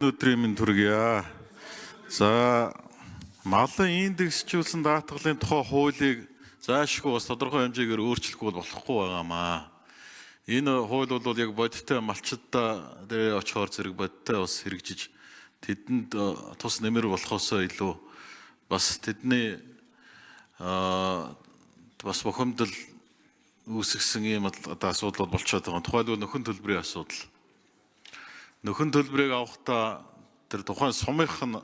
Өдрийн минь төргийа. За малын индексжүүлсэн даатгалын тухай хуулийг заашгүй бас тодорхой хэмжээгээр өөрчлөхгүй болохгүй байгаамаа. Энэ хууль бол яг бодиттой малчдаа дээр очихоор зэрэг бодиттой бас хэрэгжиж тэдэнд тус нэмэр болохоосоо илүү бас тэдний бас бохомдол үүсгэсэн ийм асуудал болчиход байгаа. Тухайлбал нөхөн төлбөрийн асуудал. Нөхөн төлбөрийг авахдаа тэр тухайн сумынх нь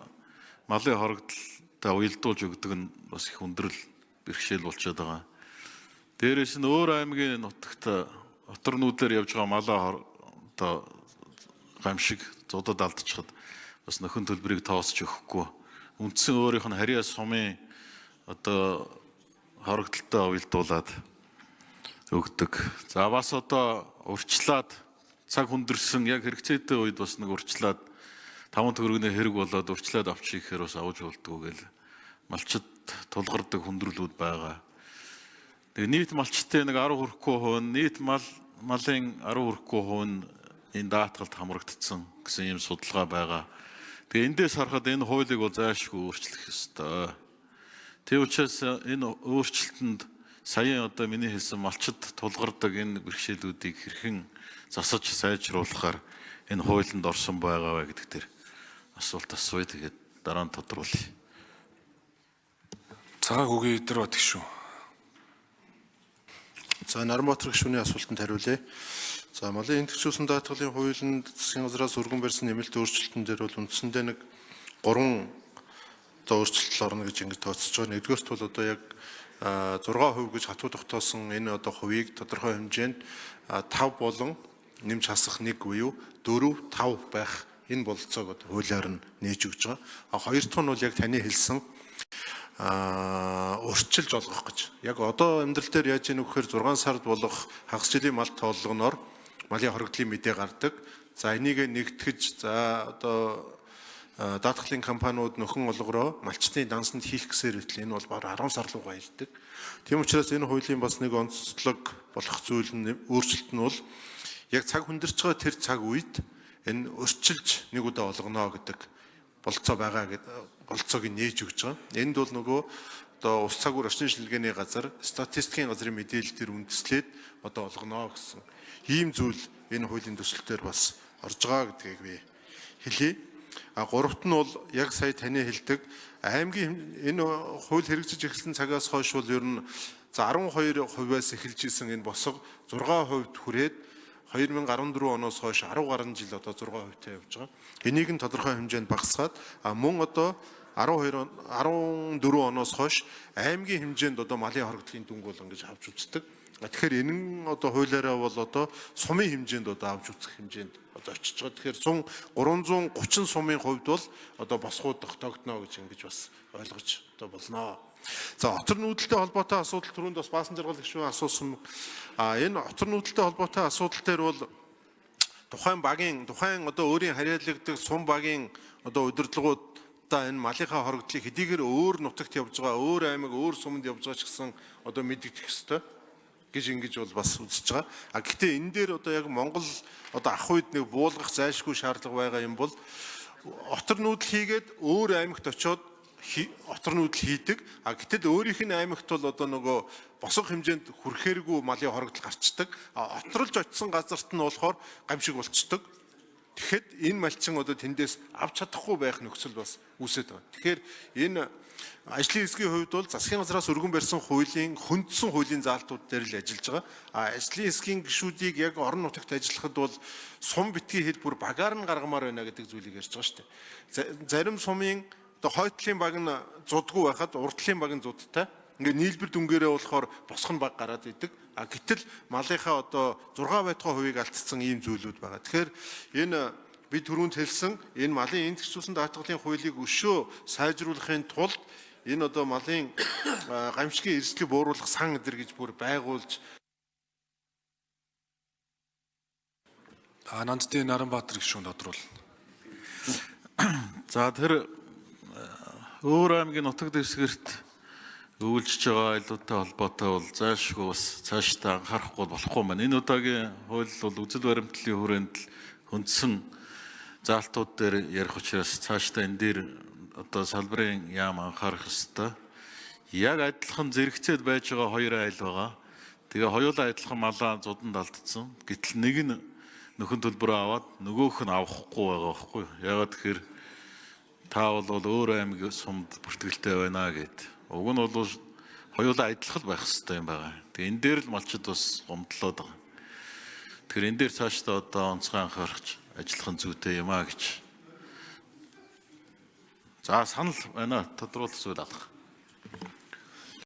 малын хорогдолтой уялдуулж өгдөг нь бас их өндрөл бэрхшээл болчиход байгаа. Дээрээс нь өөр аймгийн нутагт отор нүүдлэр явж байгаа малаа одоо гамшиг зодод алдчихад бас нөхөн төлбөрийг тоосч өгөхгүй. Үндсэн өөрийнх нь харьяа сумын одоо хорогдолтой уялдуулад өгдөг. За бас одоо урьдчилаад цаг хүндэрсэн яг хэрэгцээтэй үед бас нэг урьдчилаад 5 төгрөгийн хэрэг болоод урьдчилаад авчих ихээр бас авч болдгоо гэл малчид тулгардаг хүндрэлүүд байгаа. Тэгээ нийт малчтын нэг 10 хүрэхгүй хувь, нийт малын 10 хүрэхгүй хувь энэ даатгалд хамрагдсан гэсэн ийм судалгаа байгаа. Тэгээ эндээс харахад энэ хуулийг бол заашгүй өөрчлөх ёстой. Тэг учраас энэ өөрчлөлтөнд саяхан одоо миний хэлсэн малчид тулгардаг энэ бэрхшээлүүдийг хэрхэн засаж сайжруулахаар энэ хуулинд орсон байгаа вэ гэдэг дээр асуулт асууя. Тэгээд дараа нь тодруулъя. Цагааг үгүй өдөр бат гişүү. За Наранбаатар гишүүний асуултанд хариулъя. За малын индексжүүлсэн даатгалын хуулинд засгийн газраас өргөн барьсан нэмэлт өөрчлөлтөн дээр бол үндсэндээ нэг 3 өөрчлөлт орно гэж ингэж тооцож байгаа. Нэгдүгээрт бол одоо яг 6% гэж хатуу тогтоосон энэ одоо хувийг тодорхой хэмжээнд 5 болон нэмж хасах 1 буюу 4, 5 байх энэ бололцоог одоо хуулиар нь нээж өгч байгаа. Хоёр дахь нь бол яг таны хэлсэн өрчилж олгох гэж. Яг одоо амьдрал дээр яаж ийм вэхээр 6 сард болох хагас жилийн мал тооллогоноор малын хоригдлын мэдээ гардаг. За энийг нэгтгэж за одоо даатгалын компаниуд нөхөн олгороо малчтны дансанд хийх гэсээр байтал энэ бол баруун 10 сар руу баялдаг. Тийм учраас энэ хуулийн бас нэг онцлог болох зүйл нь өөрчлөлт нь бол яг цаг хүндэрч байгаа тэр цаг үед энэ өрчилж нэг удаа олгоно гэдэг бололцоо байгаа гэдэг бололцоог нээж өгч байгаа. Энд бол нөгөө одоо ус цагуур орчин шилгээний газар статистикийн газрын мэдээлэлээр үндэслээд одоо олгоно гэсэн ийм зүйл энэ хуулийн төсөлтөөр бас орж байгаа гэдгийг би хэлье. Гуравт нь бол яг сая таны хэлдэг аймгийн энэ хууль хэрэгжиж эхэлсэн цагаас хойш бол ер нь 12%-аас эхэлж исэн энэ босго 6% хүрээд 2014 оноос хойш 10 гаруй жил одоо 6%-тай явж байгаа. Энийг нь тодорхой хэмжээнд багасгаад мөн одоо 14 оноос хойш аймгийн хэмжээнд одоо малын хоригдлын дүнг бол ингэж авч үздэг. Тэгэхээр энэ нь одоо хуулиараа бол одоо сумын хэмжээнд одоо авч үзэх хэмжээнд одоо очиж байгаа. Тэгэхээр сум 330 сумын хувьд бол одоо босгоодох тогтно гэж ингэж бас ойлгож одоо болно. За отор нүүдэлтэй холбоотой асуудал түрүүнд бас баасан жаргал гишүүн асуусан. Энэ отор нүүдэлтэй холбоотой асуудал дээр бол тухайн одоо өөрийн харьяалагддаг сум багийн одоо удирдлагуудаа энэ малынхаа хоригдлыг хэдийгээр өөр нутагт явж байгаа, өөр аймаг, өөр суманд явж байгаа ч гэсэн одоо мэдэгдэх ёстой гэж ингэж бол бас үзэж байгаа. Гэхдээ энэ дээр одоо яг Монгол одоо ах үед нэг буулгах зайлшгүй шаардлага байгаа юм бол отор нүүдэл хийгээд өөр аймагт очиод отор нүүдэл хийдэг. Гэтэл өөрийнх нь аймагт бол одоо нөгөө босго хэмжээнд хүрэхээргүй малын хоригдол гарчдаг. Оторлж очисон газарт нь болохоор гамшиг болцдог. Тэгэхэд энэ малчин одоо тэндээс авч чадахгүй байх нөхцөл бас үүсэж байгаа. Тэгэхээр энэ ажлын хэсгийн хувьд бол засгийн газраас өргөн барьсан хуулийн хөндсөн хуулийн заалтууд дээр л ажиллаж байгаа. Ажлын хэсгийн гишүүдийг яг орон нутагт ажиллахад бол сум битгий хэлбэр багаар нь гаргамаар байна гэдэг зүйлийг ярьж байгаа шүү дээ. Зарим сумын одоо хойтлын баг нь зудгүй байхад урдлын баг нь зудтай. Ингээд нийлбэр дүнгээрээ болохоор босх нь баг гараад идэг. Гэтэл малынхаа одоо 6 байтугай хувийг алдсан ийм зүйлүүд байгаа. Тэгэхээр энэ би түрүүнд хэлсэн энэ малын индексжүүлсэн даатгалын хуулийг өшөө сайжруулахын тулд энэ одоо малын гамшигын эрсдлийг бууруулах сан эдэр гэж бүр байгуулж Нандтын Наранбаатар гишүүн тодруул. За тэр өөр аймгийн нутаг дэвсгэрт өвлжж байгаа айлуудтай холбоотой бол заашгүй бас цаашдаа анхаарахгүй болохгүй маань. Энэ удаагийн хууль бол үзэл баримтлалын хүрээнд л хөндсөн заалтууд дээр ярих учраас цаашдаа энэ дээр одоо салбарын яам анхаарах ёстой. Яг адилхан зэрэгцээд байж байгаа хоёр айл байгаа. Тэгээ хоёулаа адилхан малаа зуданд алдсан. Гэтэл нэг нь нөхөн төлбөрөө аваад нөгөөх нь авахгүй байгаа байхгүй юу? Ягаад тэгэхээр та бол өөр аймаг сумд бүртгэлтэй байна гэд. Уг нь бол хоёулаа адилхан байх хэрэгтэй юм байна. Тэгээ энэ дээр л малчид бас гомдлоод байгаа. Тэгэхээр энэ дээр цаашдаа одоо онцгой анхаарч ажиллах нь зүйтэй юм а гэж. За санал байна. Тодруулах зүйл алах.